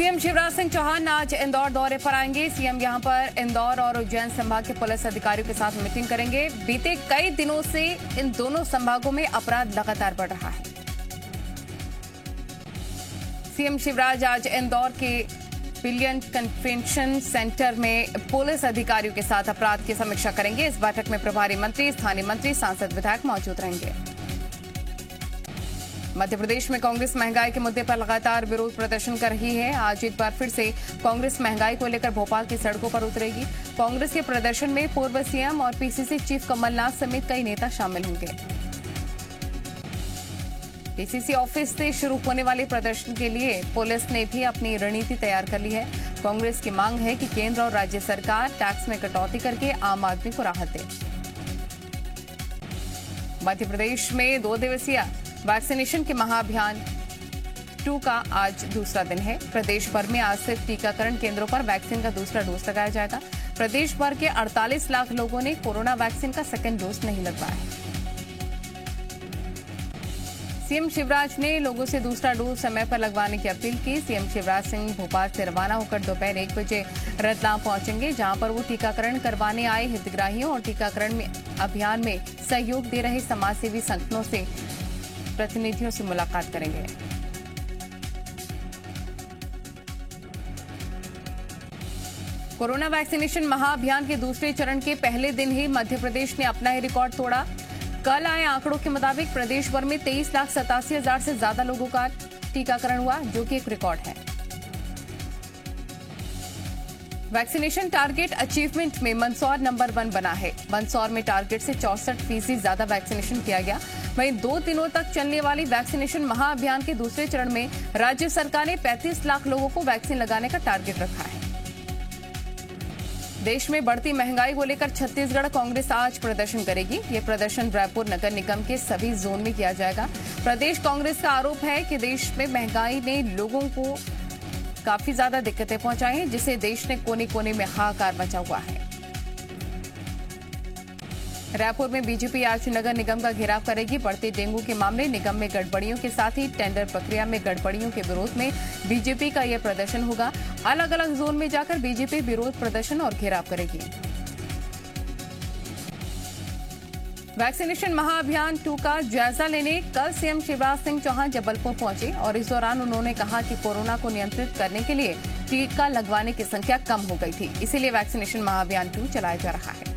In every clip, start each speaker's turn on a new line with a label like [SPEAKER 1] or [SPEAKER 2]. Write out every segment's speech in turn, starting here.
[SPEAKER 1] CM Shivraj Singh Chauhan आज इंदौर दौरे पर आएंगे। सीएम यहां पर इंदौर और उज्जैन संभाग के पुलिस अधिकारियों के साथ मीटिंग करेंगे। बीते कई दिनों से इन दोनों संभागों में अपराध लगातार बढ़ रहा है। सीएम शिवराज आज इंदौर के पिलियन कन्वेंशन सेंटर में पुलिस अधिकारियों के साथ अपराध की समीक्षा करेंगे। इस बैठक में प्रभारी मंत्री, स्थानीय मंत्री, सांसद, विधायक मौजूद रहेंगे। मध्य प्रदेश में कांग्रेस महंगाई के मुद्दे पर लगातार विरोध प्रदर्शन कर रही है। आज एक बार फिर से कांग्रेस महंगाई को लेकर भोपाल की सड़कों पर उतरेगी। कांग्रेस के प्रदर्शन में पूर्व सीएम और पीसीसी चीफ कमलनाथ समेत कई नेता शामिल होंगे। पीसीसी ऑफिस से शुरू होने वाले प्रदर्शन के लिए पुलिस ने भी अपनी रणनीति तैयार कर ली है। कांग्रेस की मांग है कि केंद्र और राज्य सरकार टैक्स में कटौती करके आम आदमी को राहत दे। मध्य प्रदेश में 2 दिवसीय वैक्सीनेशन के महाअभियान 2 का आज दूसरा दिन है। प्रदेश भर में आज से टीकाकरण केंद्रों पर वैक्सीन का दूसरा डोज लगाया जाएगा। प्रदेश भर के 48 लाख लोगों ने कोरोना वैक्सीन का सेकेंड डोज नहीं लगवाया है। सीएम शिवराज ने लोगों से दूसरा डोज समय पर लगवाने की अपील की। सीएम शिवराज सिंह भोपाल से रवाना होकर दोपहर 1 बजे रतलाम पहुंचेंगे, जहां पर वो टीकाकरण करवाने आए हितग्राहियों और टीकाकरण में अभियान में सहयोग दे रहे समाजसेवी संगठनों से प्रतिनिधियों से मुलाकात करेंगे। कोरोना वैक्सीनेशन महाअभियान के दूसरे चरण के पहले दिन ही मध्य प्रदेश ने अपना ही रिकॉर्ड तोड़ा। कल आए आंकड़ों के मुताबिक प्रदेश भर में 23,87,000 से ज्यादा लोगों का टीकाकरण हुआ, जो कि एक रिकॉर्ड है। वैक्सीनेशन टारगेट अचीवमेंट में मंदसौर नंबर 1 बना है। मंदसौर में टारगेट से 64% ज्यादा वैक्सीनेशन किया गया। वहीं 2 दिनों तक चलने वाली वैक्सीनेशन महाअभियान के दूसरे चरण में राज्य सरकार ने 35 लाख लोगों को वैक्सीन लगाने का टारगेट रखा है। देश में बढ़ती महंगाई को लेकर छत्तीसगढ़ कांग्रेस आज प्रदर्शन करेगी। ये प्रदर्शन रायपुर नगर निगम के सभी जोन में किया जाएगा। प्रदेश कांग्रेस का आरोप है कि देश में महंगाई ने लोगों को काफी ज्यादा दिक्कतें पहुंचाई हैं, जिसे देश ने कोने कोने में हाहाकार मचा हुआ है। रायपुर में बीजेपी आज नगर निगम का घेराव करेगी। बढ़ते डेंगू के मामले, निगम में गड़बड़ियों के साथ ही टेंडर प्रक्रिया में गड़बड़ियों के विरोध में बीजेपी का यह प्रदर्शन होगा। अलग अलग जोन में जाकर बीजेपी विरोध प्रदर्शन और घेराव करेगी। वैक्सीनेशन महाअभियान 2 का जायजा लेने कल सीएम शिवराज सिंह चौहान जबलपुर पहुंचे और इस दौरान उन्होंने कहा कि कोरोना को नियंत्रित करने के लिए टीका लगवाने की संख्या कम हो गई थी, इसीलिए वैक्सीनेशन महाअभियान 2 चलाया जा रहा है।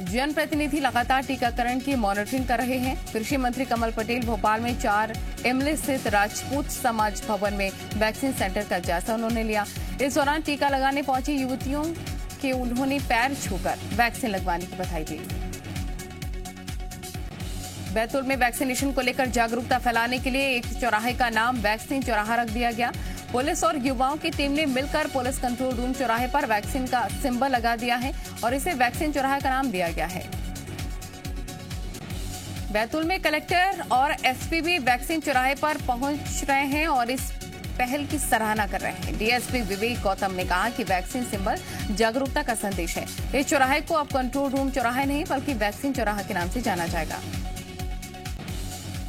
[SPEAKER 1] जनप्रतिनिधि लगातार टीकाकरण की मॉनिटरिंग कर रहे हैं। कृषि मंत्री कमल पटेल भोपाल में 4 इमली स्थित राजपूत समाज भवन में वैक्सीन सेंटर का जायजा उन्होंने लिया। इस दौरान टीका लगाने पहुंची युवतियों के उन्होंने पैर छूकर वैक्सीन लगवाने की बधाई दी। बैतूल में वैक्सीनेशन को लेकर जागरूकता फैलाने के लिए एक चौराहे का नाम वैक्सीन चौराहा रख दिया गया। पुलिस और युवाओं की टीम ने मिलकर पुलिस कंट्रोल रूम चौराहे पर वैक्सीन का सिंबल लगा दिया है और इसे वैक्सीन चौराहे का नाम दिया गया है। बैतूल में कलेक्टर और एसपी भी वैक्सीन चौराहे पर पहुंच रहे हैं और इस पहल की सराहना कर रहे हैं। डीएसपी विवेक गौतम ने कहा कि वैक्सीन सिंबल जागरूकता का संदेश है। इस चौराहे को अब कंट्रोल रूम चौराहे नहीं बल्कि वैक्सीन चौराहा के नाम से जाना जाएगा।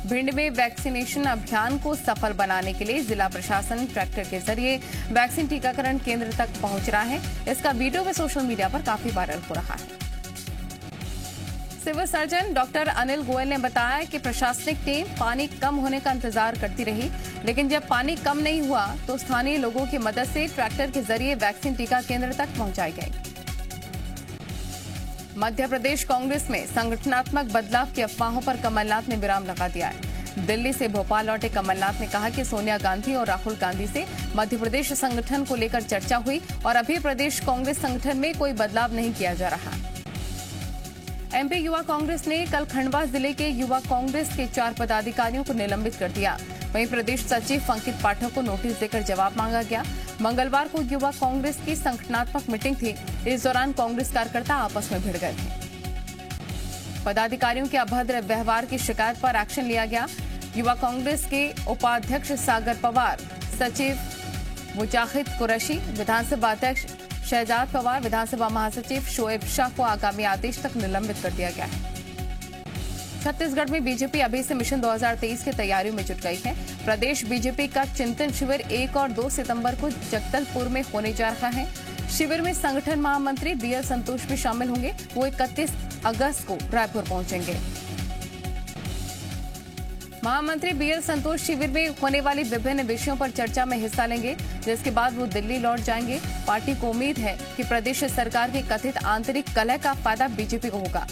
[SPEAKER 1] भिंड में वैक्सीनेशन अभियान को सफल बनाने के लिए जिला प्रशासन ट्रैक्टर के जरिए वैक्सीन टीकाकरण केंद्र तक पहुंच रहा है। इसका वीडियो भी सोशल मीडिया पर काफी वायरल हो रहा है। Civil surgeon doctor Anil Goyal ने बताया कि प्रशासनिक टीम पानी कम होने का इंतजार करती रही, लेकिन जब पानी कम नहीं हुआ तो स्थानीय लोगों की मदद से ट्रैक्टर के जरिए वैक्सीन टीका केंद्र तक पहुंचाई गई। मध्य प्रदेश कांग्रेस में संगठनात्मक बदलाव की अफवाहों पर कमलनाथ ने विराम लगा दिया है। दिल्ली से भोपाल लौटे कमलनाथ ने कहा कि सोनिया गांधी और राहुल गांधी से मध्य प्रदेश संगठन को लेकर चर्चा हुई और अभी प्रदेश कांग्रेस संगठन में कोई बदलाव नहीं किया जा रहा। एमपी युवा कांग्रेस ने कल खंडवा जिले के युवा कांग्रेस के 4 पदाधिकारियों को निलंबित कर दिया। वहीं प्रदेश सचिव अंकित पाठक को नोटिस देकर जवाब मांगा गया। मंगलवार को युवा कांग्रेस की संगठनात्मक मीटिंग थी। इस दौरान कांग्रेस कार्यकर्ता आपस में भिड़ गए थे। पदाधिकारियों के अभद्र व्यवहार की शिकायत पर एक्शन लिया गया। युवा कांग्रेस के उपाध्यक्ष सागर पवार, सचिव मुजाहिद कुरैशी, विधानसभा अध्यक्ष शहजाद पवार, विधानसभा महासचिव शोएब शाह को आगामी आदेश तक निलंबित कर दिया गया है। छत्तीसगढ़ में बीजेपी अभी से मिशन 2023 की तैयारियों में जुट गई है। प्रदेश बीजेपी का चिंतन शिविर 1 और 2 सितंबर को जगदलपुर में होने जा रहा है। शिविर में संगठन महामंत्री बीएल संतोष भी शामिल होंगे। वो 31 अगस्त को रायपुर पहुंचेंगे। महामंत्री बीएल संतोष शिविर में होने वाली विभिन्न विषयों पर चर्चा में हिस्सा लेंगे, जिसके बाद वो दिल्ली लौट जाएंगे। पार्टी को उम्मीद है कि प्रदेश सरकार की कथित आंतरिक कलह का फायदा बीजेपी को होगा।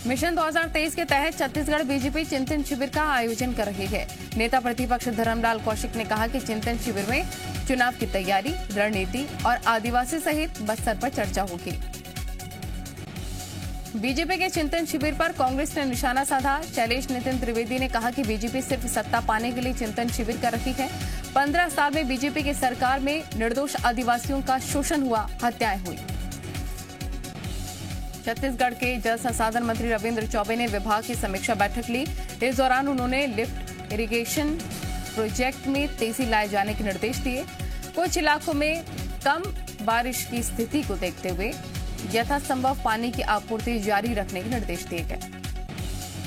[SPEAKER 1] मिशन 2023 के तहत छत्तीसगढ़ बीजेपी चिंतन शिविर का आयोजन कर रही है। नेता प्रतिपक्ष धर्मलाल कौशिक ने कहा कि चिंतन शिविर में चुनाव की तैयारी, रणनीति और आदिवासी सहित बस्तर पर चर्चा होगी। बीजेपी के चिंतन शिविर पर कांग्रेस ने निशाना साधा। शैलेश नितिन त्रिवेदी ने कहा कि बीजेपी सिर्फ सत्ता पाने के लिए चिंतन शिविर कर रही है। 15 साल में बीजेपी की सरकार में निर्दोष आदिवासियों का शोषण हुआ, हत्याएं हुई। छत्तीसगढ़ के जल संसाधन मंत्री रविंद्र चौबे ने विभाग की समीक्षा बैठक ली। इस दौरान उन्होंने लिफ्ट इरिगेशन प्रोजेक्ट में तेजी लाए जाने के निर्देश दिए। कुछ इलाकों में कम बारिश की स्थिति को देखते हुए यथासंभव पानी की आपूर्ति जारी रखने के निर्देश दिए गए।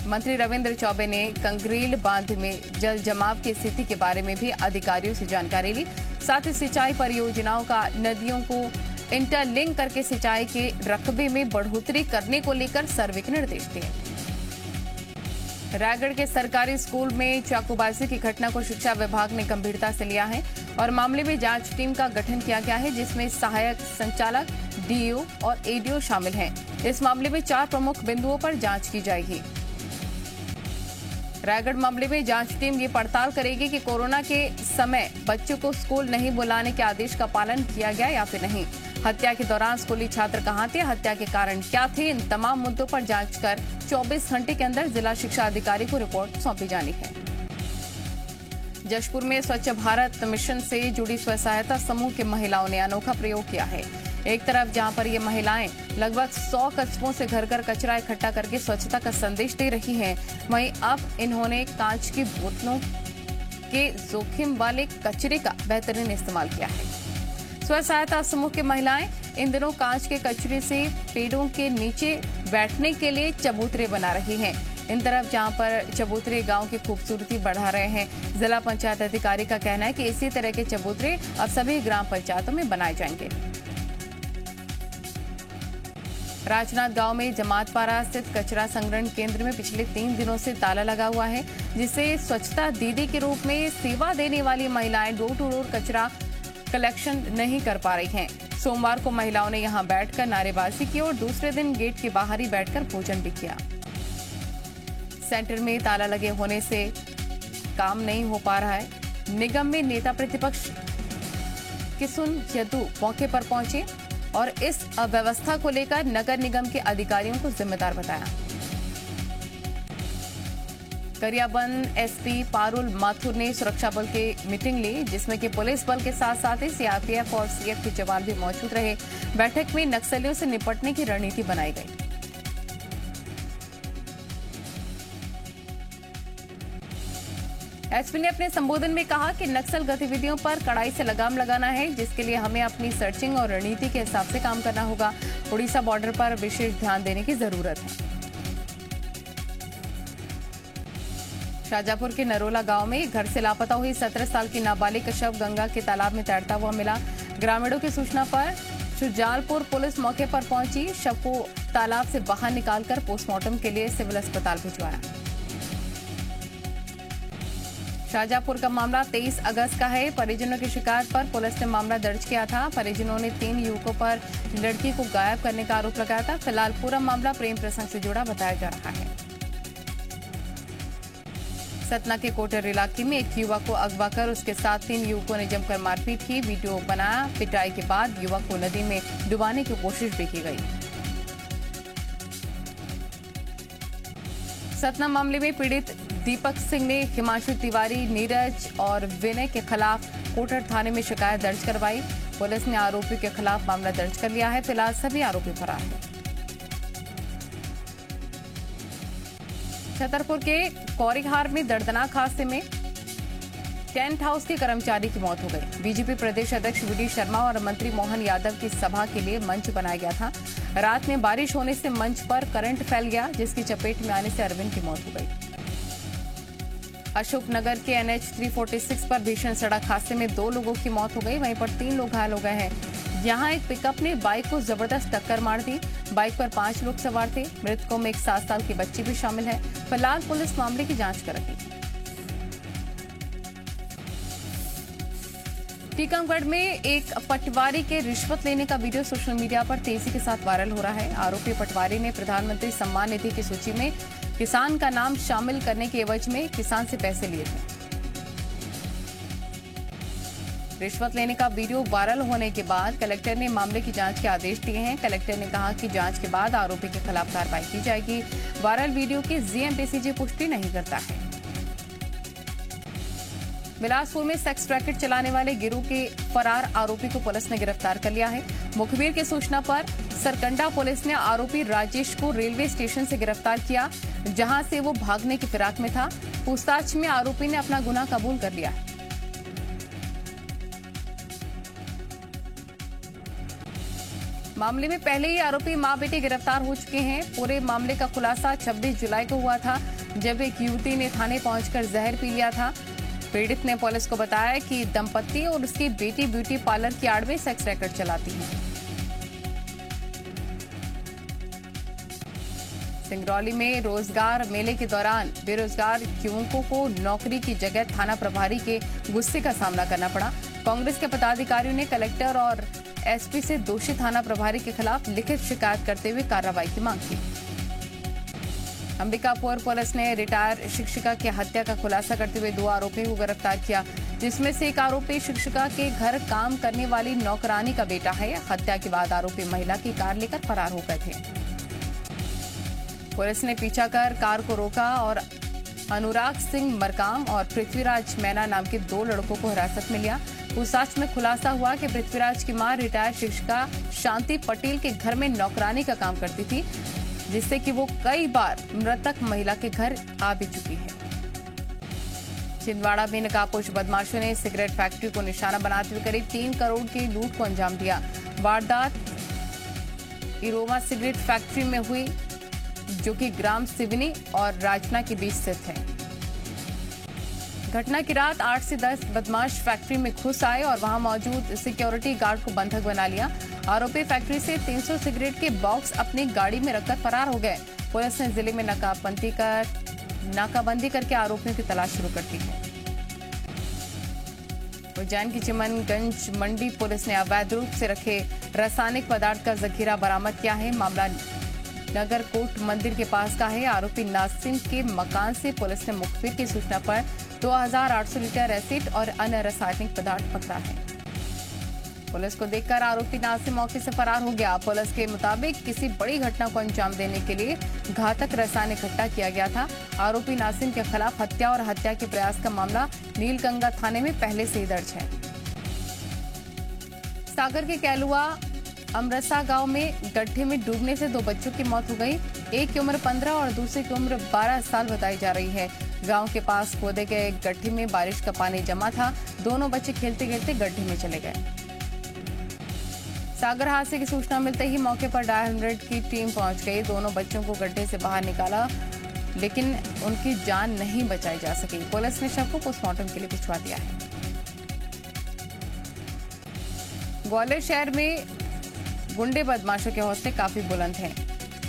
[SPEAKER 1] मंत्री रविंद्र चौबे ने कंगरील बांध में जल जमाव की स्थिति के बारे में भी अधिकारियों से जानकारी ली। साथ ही सिंचाई परियोजनाओं का नदियों को इंटरलिंक करके सिंचाई के रकबे में बढ़ोतरी करने को लेकर सर्वे के निर्देश दिए। रायगढ़ के सरकारी स्कूल में चाकूबाजी की घटना को शिक्षा विभाग ने गंभीरता से लिया है और मामले में जांच टीम का गठन किया गया है, जिसमें सहायक संचालक, डीईओ और एडीओ शामिल हैं। इस मामले में 4 प्रमुख बिंदुओं पर जांच की जाएगी। रायगढ़ मामले में जांच टीम ये पड़ताल करेगी कि कोरोना के समय बच्चों को स्कूल नहीं बुलाने के आदेश का पालन किया गया या फिर नहीं। हत्या के दौरान स्कूली छात्र कहां थे, हत्या के कारण क्या थे, इन तमाम मुद्दों पर जांच कर 24 घंटे के अंदर जिला शिक्षा अधिकारी को रिपोर्ट सौंपी जानी है। जशपुर में स्वच्छ भारत मिशन से जुड़ी स्व सहायता समूह की महिलाओं ने अनोखा प्रयोग किया है। एक तरफ जहां पर ये महिलाएं लगभग 100 कस्बों से घर घर कचरा इकट्ठा करके स्वच्छता का संदेश दे रही हैं, वहीं अब इन्होंने कांच की बोतलों के जोखिम वाले कचरे का बेहतरीन इस्तेमाल किया है। स्व सहायता समूह की महिलाएं इन दिनों कांच के कचरे से पेड़ों के नीचे बैठने के लिए चबूतरे बना रही हैं। इन तरफ जहां पर चबूतरे गांव की खूबसूरती बढ़ा रहे हैं। जिला पंचायत अधिकारी का कहना है कि इसी तरह के चबूतरे अब सभी ग्राम पंचायतों में बनाए जाएंगे। राजनाथ गांव में जमातपारा स्थित कचरा संग्रहण केंद्र में पिछले 3 दिनों से ताला लगा हुआ है, जिसे स्वच्छता दीदी के रूप में सेवा देने वाली महिलाएं डोर टू डोर कचरा कलेक्शन नहीं कर पा रही हैं। सोमवार को महिलाओं ने यहां बैठकर नारेबाजी की और दूसरे दिन गेट के बाहर ही बैठकर भोजन भी किया। सेंटर में ताला लगे होने से काम नहीं हो पा रहा है। निगम में नेता प्रतिपक्ष किसुन यदु मौके पर पहुंचे और इस अव्यवस्था को लेकर नगर निगम के अधिकारियों को जिम्मेदार बताया। गरियाबंद एसपी पारुल माथुर ने सुरक्षा बल की मीटिंग ली, जिसमें कि पुलिस बल के साथ साथ ही सीआरपीएफ और सीएफ के जवान भी मौजूद रहे। बैठक में नक्सलियों से निपटने की रणनीति बनाई गई। एसपी ने अपने संबोधन में कहा कि नक्सल गतिविधियों पर कड़ाई से लगाम लगाना है, जिसके लिए हमें अपनी सर्चिंग और रणनीति के हिसाब से काम करना होगा। उड़ीसा बॉर्डर पर विशेष ध्यान देने की जरूरत है। शाजापुर के नरोला गांव में घर से लापता हुई 17 साल की नाबालिग का शव गंगा के तालाब में तैरता हुआ मिला। ग्रामीणों की सूचना पर शुजालपुर पुलिस मौके पर पहुंची। शव को तालाब से बाहर निकालकर पोस्टमार्टम के लिए सिविल अस्पताल भिजवाया। शाजापुर का मामला 23 अगस्त का है। परिजनों की शिकायत पर पुलिस ने मामला दर्ज किया था। परिजनों ने 3 युवकों पर लड़की को गायब करने का आरोप लगाया था। फिलहाल पूरा मामला प्रेम प्रसंग से जुड़ा बताया जा रहा है। सतना के कोटर इलाके में एक युवक को अगवा कर उसके साथ 3 युवकों ने जमकर मारपीट की। वीडियो बनाया। पिटाई के बाद युवक को नदी में डुबाने की कोशिश भी की गई। सतना मामले में पीड़ित दीपक सिंह ने हिमांशु तिवारी, नीरज और विनय के खिलाफ कोटर थाने में शिकायत दर्ज करवाई। पुलिस ने आरोपियों के खिलाफ मामला दर्ज कर लिया है। फिलहाल सभी आरोपी फरार हैं। छतरपुर के कौरिहार में दर्दनाक हादसे में टेंट हाउस के कर्मचारी की मौत हो गई। बीजेपी प्रदेश अध्यक्ष वी डी शर्मा और मंत्री मोहन यादव की सभा के लिए मंच बनाया गया था। रात में बारिश होने से मंच पर करंट फैल गया, जिसकी चपेट में आने से अरविंद की मौत हो गई। अशोकनगर के NH 346 पर भीषण सड़क हादसे में 2 लोगों की मौत हो गई, वहीं पर 3 लोग घायल हो गए हैं। यहां एक पिकअप ने बाइक को जबरदस्त टक्कर मार दी। बाइक पर 5 लोग सवार थे। मृतकों में एक 7 साल की बच्ची भी शामिल है। फिलहाल पुलिस मामले की जांच कर रही है। टीकमगढ़ में एक पटवारी के रिश्वत लेने का वीडियो सोशल मीडिया पर तेजी के साथ वायरल हो रहा है। आरोपी पटवारी ने प्रधानमंत्री सम्मान निधि की सूची में किसान का नाम शामिल करने के एवज में किसान से पैसे लिए थे। रिश्वत लेने का वीडियो वायरल होने के बाद कलेक्टर ने मामले की जांच के आदेश दिए हैं। कलेक्टर ने कहा कि जांच के बाद आरोपी के खिलाफ कार्रवाई की जाएगी। वायरल वीडियो की GMPCJ पुष्टि नहीं करता है। बिलासपुर में सेक्स रैकेट चलाने वाले गिरोह के फरार आरोपी को पुलिस ने गिरफ्तार कर लिया है। मुखबिर की सूचना पर सरकंडा पुलिस ने आरोपी राजेश को रेलवे स्टेशन से गिरफ्तार किया, जहां से वो भागने की फिराक में था। पूछताछ में आरोपी ने अपना गुनाह कबूल कर लिया है। मामले में पहले ही आरोपी मां बेटी गिरफ्तार हो चुके हैं। पूरे मामले का खुलासा 26 जुलाई को हुआ था, जब एक युवती ने थाने पहुंचकर जहर पी लिया था। पीड़ित ने पुलिस को बताया कि दंपति और उसकी बेटी ब्यूटी पार्लर की आड़ में सेक्स रैकेट चलाती है। सिंगरौली में रोजगार मेले के दौरान बेरोजगार युवकों को नौकरी की जगह थाना प्रभारी के गुस्से का सामना करना पड़ा। कांग्रेस के पदाधिकारियों ने कलेक्टर और SP से दोषी थाना प्रभारी के खिलाफ लिखित शिकायत करते हुए कार्रवाई की मांग की। अंबिकापुर पुलिस ने रिटायर शिक्षिका की हत्या का खुलासा करते हुए 2 आरोपियों को गिरफ्तार किया, जिसमें से एक आरोपी शिक्षिका के घर काम करने वाली नौकरानी का बेटा है। हत्या के बाद आरोपी महिला की कार लेकर फरार हो गए थे। पुलिस ने पीछा कर कार को रोका और अनुराग सिंह मरकाम और पृथ्वीराज मैना नाम के 2 लड़कों को हिरासत में लिया। पूछताछ में खुलासा हुआ कि पृथ्वीराज की मां रिटायर शिक्षिका शांति पटेल के घर में नौकरानी का काम करती थी, जिससे कि वो कई बार मृतक महिला के घर आ भी चुकी है। छिंदवाड़ा में नकाबपोश बदमाशों ने सिगरेट फैक्ट्री को निशाना बनाते हुए करीब 3 करोड़ की लूट को अंजाम दिया। वारदात इरोमा सिगरेट फैक्ट्री में हुई, जो कि ग्राम सिवनी और राजना के बीच स्थित है। घटना की रात 8 से 10 बदमाश फैक्ट्री में घुस आए और वहां मौजूद सिक्योरिटी गार्ड को बंधक बना लिया। आरोपी फैक्ट्री से 300 सिगरेट के बॉक्स अपनी गाड़ी में रखकर फरार हो गए। पुलिस ने जिले में नाकाबंदी करके आरोपियों की तलाश शुरू कर दी है। उज्जैन की चिमनगंज मंडी पुलिस ने अवैध रूप से रखे रासायनिक पदार्थ का जखीरा बरामद किया है। मामला नगर कोट मंदिर के पास का है। आरोपी नासिम के मकान से पुलिस ने मुखबिर की सूचना पर 2800 लीटर एसिड और अन्य रासायनिक पदार्थ पकड़ा है। पुलिस को देखकर आरोपी नासिम मौके से फरार हो गया। पुलिस के मुताबिक किसी बड़ी घटना को अंजाम देने के लिए घातक रसायन इकट्ठा किया गया था। आरोपी नासिम के खिलाफ हत्या और हत्या के प्रयास का मामला नीलगंगा थाने में पहले से ही दर्ज है। सागर के कैलुआ अमरसा गांव में गड्ढे में डूबने से 2 बच्चों की मौत हो गई। एक की उम्र 15 और दूसरे की उम्र 12 साल बताई जा रही है। गांव के पास खोदे गए गड्ढे में बारिश का पानी जमा था। दोनों बच्चे खेलते खेलते गड्ढे में चले गए। सागर हादसे की सूचना मिलते ही मौके पर डायल 100 की टीम पहुंच गई। दोनों बच्चों को गड्ढे से बाहर निकाला, लेकिन उनकी जान नहीं बचाई जा सकी। पुलिस ने शव को पोस्टमार्टम के लिए भिजवा दिया है। ग्वालियर शहर में गुंडे बदमाशों के हौसले काफी बुलंद हैं।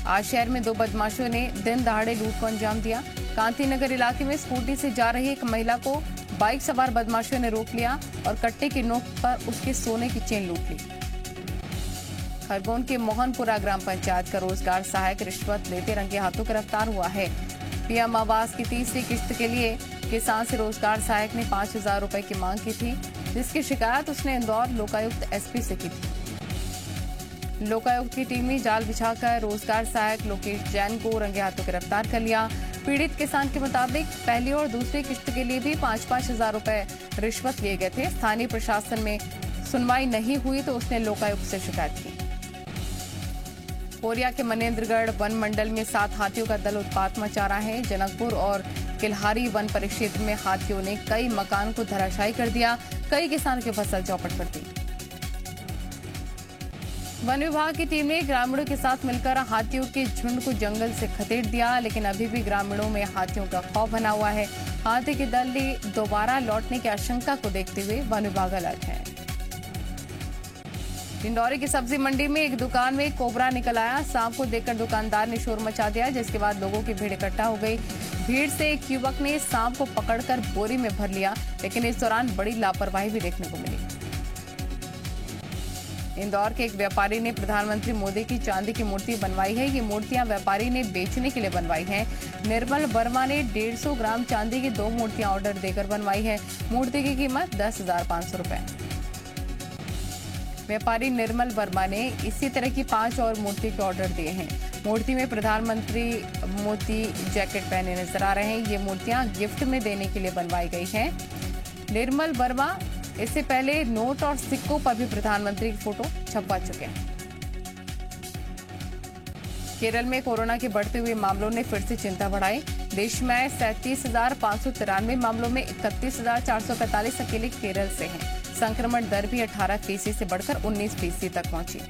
[SPEAKER 1] आज शहर में 2 बदमाशों ने दिन दहाड़े लूट को अंजाम दिया। कांतीनगर इलाके में स्कूटी से जा रही एक महिला को बाइक सवार बदमाशों ने रोक लिया और कट्टे की नोक पर उसके सोने की चेन लूट ली। खरगोन के मोहनपुरा ग्राम पंचायत का रोजगार सहायक रिश्वत लेते रंगे हाथों गिरफ्तार हुआ है। पीएम आवास की 3री किस्त के लिए किसान से रोजगार सहायक ने 5000 रुपए की मांग की थी, जिसकी शिकायत उसने इंदौर लोकायुक्त SP से की थी। लोकायुक्त की टीम ने जाल बिछाकर रोजगार सहायक लोकेश जैन को रंगे हाथों गिरफ्तार कर लिया। पीड़ित किसान के मुताबिक पहली और दूसरी किस्त के लिए भी 5-5 हजार रुपए रिश्वत लिए गए थे। स्थानीय प्रशासन में सुनवाई नहीं हुई तो उसने लोकायुक्त से शिकायत की। कोरिया के मनेन्द्रगढ़ वन मंडल में 7 हाथियों का दल उत्पात मचा रहा है। जनकपुर और किल्हारी वन परिक्षेत्र में हाथियों ने कई मकान को धराशायी कर दिया, कई किसानों की फसल चौपट कर दी। वन विभाग की टीम ने ग्रामीणों के साथ मिलकर हाथियों के झुंड को जंगल से खदेड़ दिया, लेकिन अभी भी ग्रामीणों में हाथियों का खौफ बना हुआ है। हाथी के दल ने दोबारा लौटने की आशंका को देखते हुए वन विभाग अलर्ट है। डिंडौरी की सब्जी मंडी में एक दुकान में कोबरा निकल आया। सांप को देखकर दुकानदार ने शोर मचा दिया, जिसके बाद लोगों की भीड़ इकट्ठा हो गई। भीड़ से एक युवक ने सांप को पकड़कर बोरी में भर लिया, लेकिन इस दौरान बड़ी लापरवाही भी देखने को मिली। इंदौर के एक व्यापारी ने प्रधानमंत्री मोदी की चांदी की मूर्ति बनवाई है। ये मूर्तियां व्यापारी ने बेचने के लिए बनवाई हैं। निर्मल वर्मा ने 150 ग्राम चांदी की 2 मूर्तियां ऑर्डर देकर बनवाई है। मूर्ति की कीमत 10,500 रुपए। व्यापारी निर्मल वर्मा ने इसी तरह की 5 और मूर्ति के ऑर्डर दिए हैं। मूर्ति में प्रधानमंत्री मोदी जैकेट पहने नजर आ रहे हैं। ये मूर्तियां गिफ्ट में देने के लिए बनवाई गई हैं। निर्मल वर्मा इससे पहले नोट और सिक्कों पर भी प्रधानमंत्री की फोटो छपवा चुके हैं। केरल में कोरोना के बढ़ते हुए मामलों ने फिर से चिंता बढ़ाई। देश में 37,593 मामलों में 31,445 अकेले केरल से हैं। संक्रमण दर भी 18% से बढ़कर 19% तक पहुंची।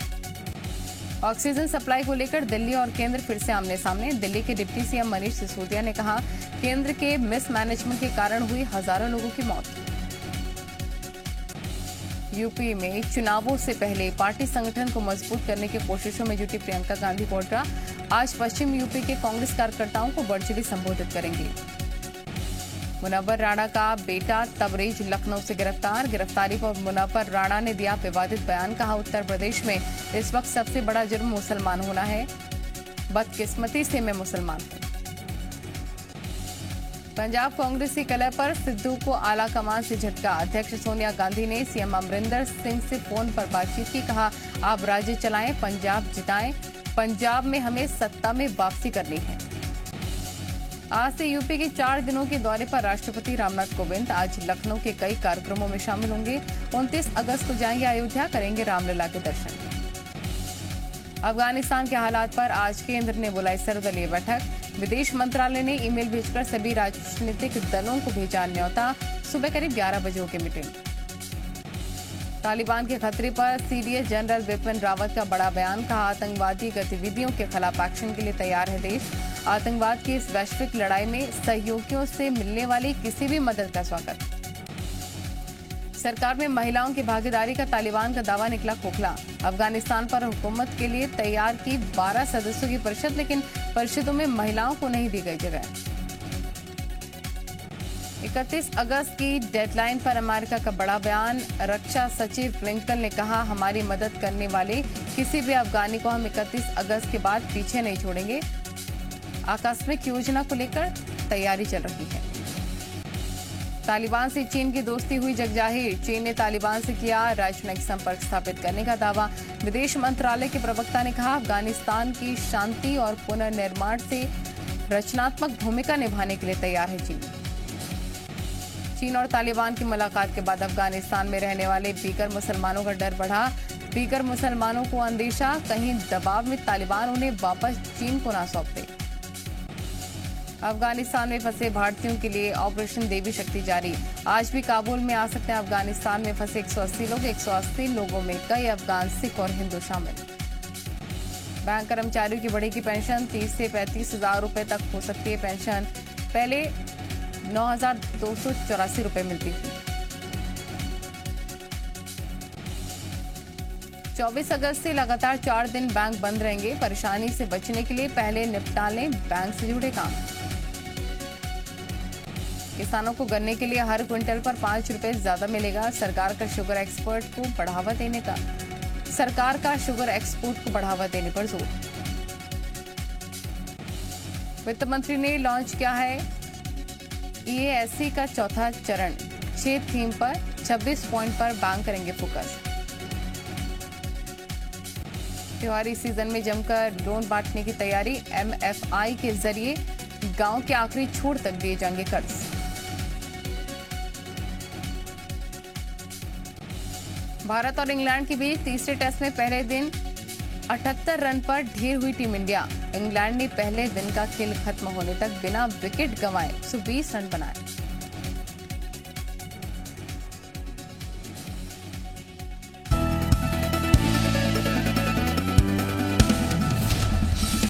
[SPEAKER 1] ऑक्सीजन सप्लाई को लेकर दिल्ली और केंद्र फिर से आमने सामने। दिल्ली के डिप्टी सीएम मनीष सिसोदिया ने कहा, केंद्र के मिसमैनेजमेंट के कारण हुई हजारों लोगों की मौत। यूपी में चुनावों से पहले पार्टी संगठन को मजबूत करने की कोशिशों में जुटी प्रियंका गांधी वाड्रा आज पश्चिम यूपी के कांग्रेस कार्यकर्ताओं को वर्चुअली संबोधित करेंगी। मुनव्वर राणा का बेटा तबरेज लखनऊ से गिरफ्तार। गिरफ्तारी पर मुनव्वर राणा ने दिया विवादित बयान। कहा, उत्तर प्रदेश में इस वक्त सबसे बड़ा जुर्म मुसलमान होना है। बदकिस्मती से मैं मुसलमान हूं। पंजाब कांग्रेस की कलह पर सिद्धू को आला कमान से झटका। अध्यक्ष सोनिया गांधी ने सीएम अमरिंदर सिंह से फोन पर बातचीत की। कहा, आप राज्य चलाएं, पंजाब जिताएं। पंजाब में हमें सत्ता में वापसी करनी है। आज से यूपी के 4 दिनों के दौरे पर राष्ट्रपति रामनाथ कोविंद आज लखनऊ के कई कार्यक्रमों में शामिल होंगे। 29 अगस्त को जाएंगे अयोध्या, करेंगे रामलला के दर्शन। अफगानिस्तान के हालात पर आज केंद्र ने बुलाई सर्वदलीय बैठक। विदेश मंत्रालय ने ईमेल भेजकर सभी राजनीतिक दलों को भेजा न्योता। सुबह करीब 11 बजे होगी मीटिंग। तालिबान के खतरे पर सीडीएस जनरल बिपिन रावत का बड़ा बयान। कहा, आतंकवादी गतिविधियों के खिलाफ एक्शन के लिए तैयार है देश। आतंकवाद की इस वैश्विक लड़ाई में सहयोगियों से मिलने वाली किसी भी मदद का स्वागत। सरकार में महिलाओं की भागीदारी का तालिबान का दावा निकला खोखला। अफगानिस्तान पर हुकूमत के लिए तैयार की 12 सदस्यों की परिषद, लेकिन परिषदों में महिलाओं को नहीं दी गई जगह। 31 अगस्त की डेडलाइन पर अमेरिका का बड़ा बयान। रक्षा सचिव ब्लिंकन ने कहा, हमारी मदद करने वाले किसी भी अफगानी को हम 31 अगस्त के बाद पीछे नहीं छोड़ेंगे। आकस्मिक योजना को लेकर तैयारी चल रही है। तालिबान से चीन की दोस्ती हुई जगजाहिर। चीन ने तालिबान से किया राजनयिक संपर्क स्थापित करने का दावा। विदेश मंत्रालय के प्रवक्ता ने कहा, अफगानिस्तान की शांति और पुनर्निर्माण से रचनात्मक भूमिका निभाने के लिए तैयार है चीन। चीन और तालिबान की मुलाकात के बाद अफगानिस्तान में रहने वाले बीकर मुसलमानों का डर बढ़ा। बीकर मुसलमानों को अंदेशा, कहीं दबाव में तालिबान उन्हें वापस चीन को ना सौंप दे। अफगानिस्तान में फंसे भारतीयों के लिए ऑपरेशन देवी शक्ति जारी। आज भी काबुल में आ सकते हैं अफगानिस्तान में फंसे 180 लोग। 180 लोगों में कई अफगान, सिख और हिंदू शामिल। बैंक कर्मचारियों की बढ़ेगी पेंशन। 30 से 35 हजार रुपए तक हो सकती है पेंशन। पहले 9,284 रुपए मिलती थी। 24 अगस्त से लगातार 4 दिन बैंक बंद रहेंगे। परेशानी से बचने के लिए पहले निपटा लें बैंक से जुड़े काम। किसानों को गन्ने के लिए हर क्विंटल पर 5 रुपए ज्यादा मिलेगा। सरकार का शुगर एक्सपोर्ट को बढ़ावा देने पर जोर। वित्त मंत्री ने लॉन्च किया है ईएएससी का चौथा चरण। 6 थीम पर 26 पॉइंट पर बैंक करेंगे फोकस। त्योहारी सीजन में जमकर ड्रोन बांटने की तैयारी। एमएफआई के जरिए गांव के आखिरी छोर तक दिए जाएंगे कर्ज। भारत और इंग्लैंड के बीच तीसरे टेस्ट में पहले दिन 78 रन पर ढेर हुई टीम इंडिया। इंग्लैंड ने पहले दिन का खेल खत्म होने तक बिना विकेट गंवाए 120 रन बनाए।